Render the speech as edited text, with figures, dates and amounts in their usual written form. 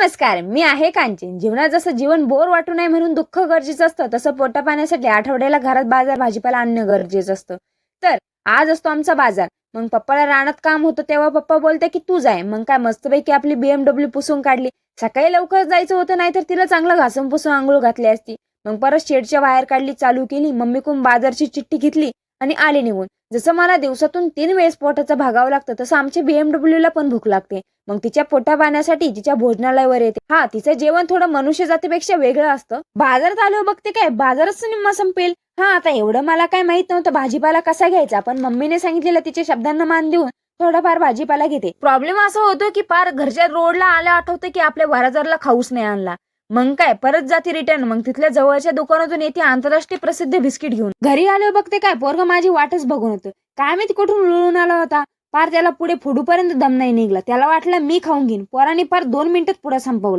नमस्कार, मी आहे कांचन. जीवनात जसं जीवन बोर वाटू नये म्हणून दुःख गरजेचं असतं, तसं पोटा पाण्यासाठी आठवड्याला घरात बाजार भाजीपाला आणणं गरजेचं असतं. तर आज असतो आमचा बाजार. मग पप्पाला रानात काम होतं तेव्हा पप्पा बोलते की तू जाय. मग काय मस्तपैकी आपली BMW पुसून काढली. सकाळी लवकर जायचं होतं, नाहीतर तिला चांगलं घासून पुसून आंघोळ घातली असती. मग परत शेडच्या बाहेर काढली, चालू केली. मम्मीकडून बाजारची चिठ्ठी घेतली आणि आले निघून. जसं मला दिवसातून 3 वेळेस पोटाचं भागावं लागतं, तसं आमच्या BMW ला पण भूक लागते. मग तिच्या पोटा पाण्यासाठी तिच्या भोजनालयावर येते. हा, तिचं जेवण थोडं मनुष्य जातीपेक्षा वेगळं असतं. बाजारात आलो बघते काय बाजारच निम्मा संपेल. हा, आता एवढं मला काय माहित नव्हतं भाजीपाला कसा घ्यायचा, पण मम्मीने सांगितलेलं तिच्या शब्दांना मान देऊन थोडाफार भाजीपाला घेते. प्रॉब्लेम असा होतो की पार घरच्या रोडला आलं आठवतं की आपल्या बाजारला खाऊच नाही आणला. मग काय परत जाते रिटर्न. मग तिथल्या जवळच्या दुकानातून येते आंतरराष्ट्रीय प्रसिद्ध बिस्किट घेऊन. घरी आले बघते काय पोरग माझी वाटच बघून होतं. काय माहिती कुठून लुळून आला होता. पार त्याला पुढे फोडूपर्यंत दम नाही निघला. त्याला वाटलं मी खाऊन घेईन. पोरांनी पार 2 मिनिटात पुढे संपवलं.